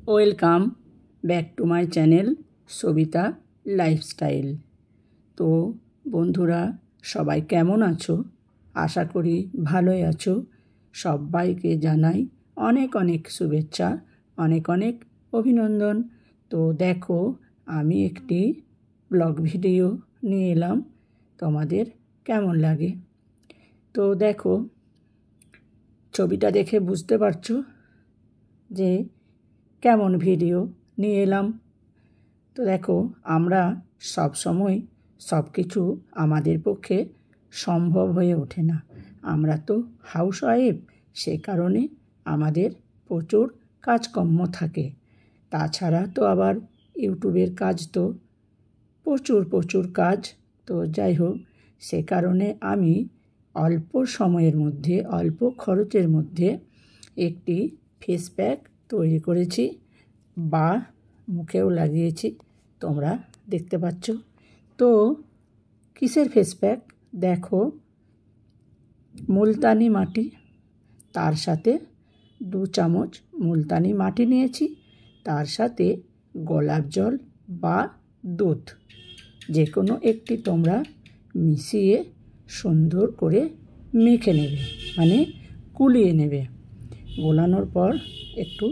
Welcome back to my channel Sabita lifestyle. তো বন্ধুরা, সবাই কেমন আছো? আশা করি ভালোই আছো। সবাইকে জানাই অনেক অনেক শুভেচ্ছা, অনেক অনেক অভিনন্দন। তো দেখো, আমি একটি ব্লগ ভিডিও নিয়ে এলাম, তোমাদের কেমন লাগে? তো দেখো, ছবিটা দেখে বুঝতে পারছো যে কেমন ভিডিও নিয়ে এলাম। তো দেখো, আমরা সব সময় সব কিছু আমাদের পক্ষে সম্ভব হয়ে ওঠে না। আমরা তো হাউসওয়াইফ, সে কারণে আমাদের প্রচুর কাজকর্ম থাকে। তাছাড়া তো আবার ইউটিউবের কাজ তো প্রচুর কাজ। তো যাই হোক, সে কারণে আমি অল্প সময়ের মধ্যে, অল্প খরচের মধ্যে একটি ফেস প্যাক তৈরি করেছি বা মুখেও লাগিয়েছি, তোমরা দেখতে পাচ্ছ। তো কিসের ফেস প্যাক? দেখো, মুলতানি মাটি, তার সাথে 2 চামচ মুলতানি মাটি নিয়েছি, তার সাথে গোলাপ জল বা দুধ, যে কোনো একটি তোমরা মিশিয়ে সুন্দর করে মেখে নেবে, মানে কুলিয়ে নেবে। গোলানোর পর একটু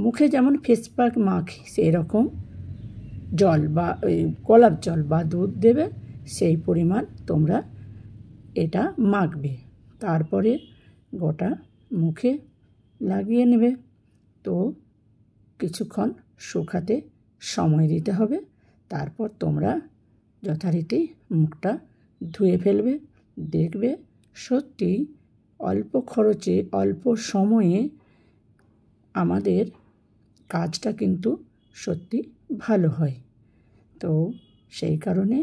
মুখে যেমন ফেস প্যাক মাখি সেই রকম জল বা গোলাপ জল বা দুধ দেবে, সেই পরিমাণ তোমরা এটা মাখবে। তারপরে গোটা মুখে লাগিয়ে নেবে। তো কিছুক্ষণ শুকাতে সময় দিতে হবে। তারপর তোমরা যথারীতি মুখটা ধুয়ে ফেলবে। দেখবে সত্যি অল্প খরচে, অল্প সময়ে আমাদের কাজটা কিন্তু সত্যি ভালো হয়। তো সেই কারণে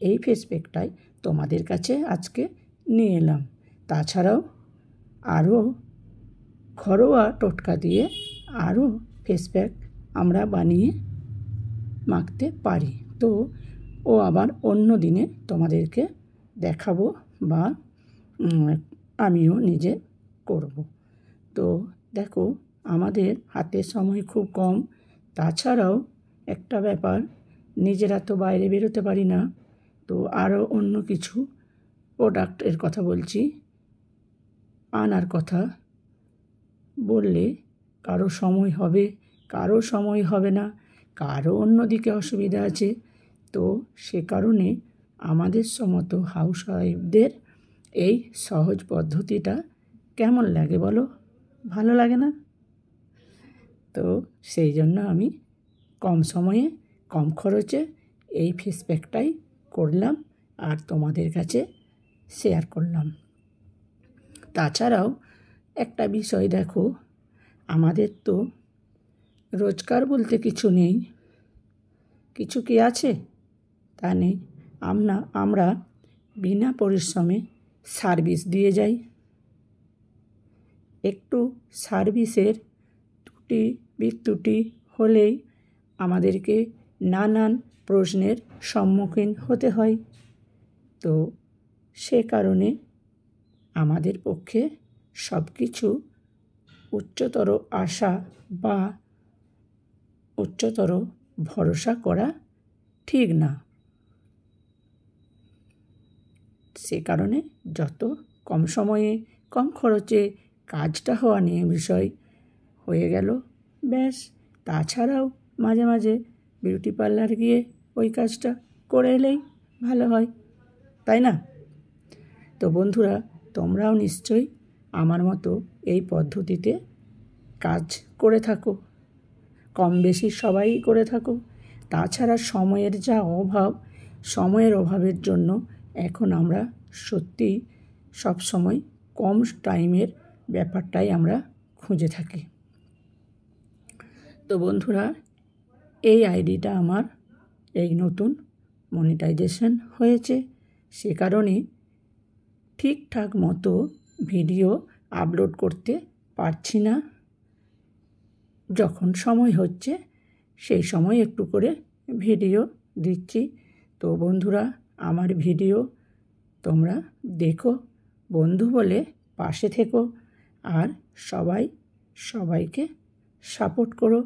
এই ফেস প্যাকটাই তোমাদের কাছে আজকে নিয়ে এলাম। তাছাড়াও আরও ঘরোয়া টোটকা দিয়ে আরও ফেস প্যাক আমরা বানিয়ে মাখতে পারি। তো আবার অন্য দিনে তোমাদেরকে দেখাবো বা আমিও নিজে করব। তো দেখো, আমাদের হাতে সময় খুব কম। তাছাড়াও একটা ব্যাপার, নিজেরা তো বাইরে বেরোতে পারি না। তো আরও অন্য কিছু প্রোডাক্টের কথা বলছি, আনার কথা বললে কারো সময় হবে, কারো সময় হবে না, কারো অন্যদিকে অসুবিধা আছে। তো সে কারণে আমাদের সমতো হাউসওয়াইফদের এই সহজ পদ্ধতিটা কেমন লাগে বলো? ভালো লাগে না? তো সেই জন্য আমি কম সময়ে, কম খরচে এই ফেস প্যাকটাই করলাম আর তোমাদের কাছে শেয়ার করলাম। তাছাড়াও একটা বিষয় দেখো, আমাদের তো রোজগার বলতে কিছু নেই। কিছু কি আছে? তা নেই। আমরা বিনা পরিশ্রমে সার্ভিস দিয়ে যাই। একটু সার্ভিসের ত্রুটি বিচ্যুতি হলেই আমাদেরকে নানান প্রশ্নের সম্মুখীন হতে হয়। তো সে কারণে আমাদের পক্ষে সব কিছু উচ্চতর আশা বা উচ্চতর ভরসা করা ঠিক না। সে কারণে যত কম সময়ে, কম খরচে কাজটা হওয়া নিয়ে বিষয় হয়ে গেল, ব্যাস। তাছাড়াও মাঝে মাঝে বিউটি পার্লার গিয়ে ওই কাজটা করে এলেই ভালো হয়, তাই না? তো বন্ধুরা, তোমরাও নিশ্চয়ই আমার মতো এই পদ্ধতিতে কাজ করে থাকো, কম বেশি সবাই করে থাকো। তাছাড়া সময়ের যা অভাব, সময়ের অভাবের জন্য এখন আমরা সত্যি সবসময় কম টাইমের ব্যাপারটাই আমরা খুঁজে থাকি। তো বন্ধুরা, এই আইডিটা আমার এই নতুন মনিটাইজেশন হয়েছে, সে কারণে ঠিকঠাক মতো ভিডিও আপলোড করতে পারছি না। যখন সময় হচ্ছে সেই সময় একটু করে ভিডিও দিচ্ছি। তো বন্ধুরা, আমার ভিডিও তোমরা দেখো, বন্ধু বলে পাশে থেকো আর সবাইকে সাপোর্ট করো।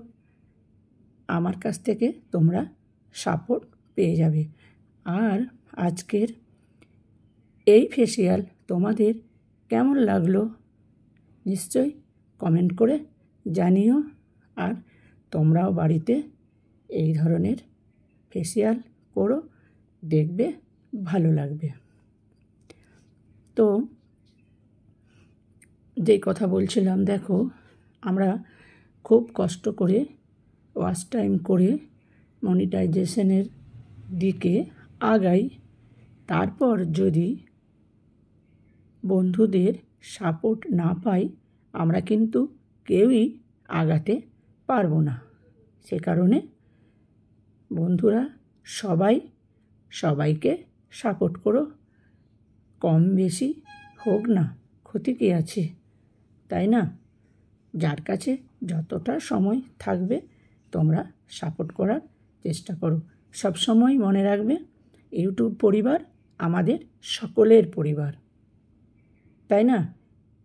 আমার কাছ থেকে তোমরা সাপোর্ট পেয়ে যাবে। আর আজকের এই ফেসিয়াল তোমাদের কেমন লাগলো নিশ্চয়ই কমেন্ট করে জানিও। আর তোমরাও বাড়িতে এই ধরনের ফেসিয়াল করো, দেখবে ভালো লাগবে। তো যেই কথা বলছিলাম, দেখো আমরা খুব কষ্ট করে ওয়াচ টাইম করে মনিটাইজেশনের দিকে আগাই, তারপর যদি বন্ধুদের সাপোর্ট না পাই আমরা কিন্তু কেউই আগাতে পারবো না। সে কারণে বন্ধুরা সবাইকে সাপোর্ট করো, কম বেশি হোক না, ক্ষতি কী আছে, তাই না? যার কাছে যতটা সময় থাকবে তোমরা সাপোর্ট করার চেষ্টা করো। সবসময় মনে রাখবে ইউটিউব পরিবার আমাদের সকলের পরিবার, তাই না?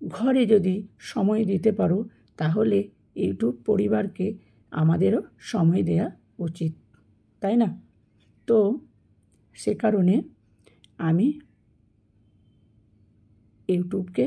ঘরে যদি সময় দিতে পারো তাহলে ইউটিউব পরিবারকে আমাদেরও সময় দেওয়া উচিত, তাই না? তো সে কারণে আমি ইউটিউবকে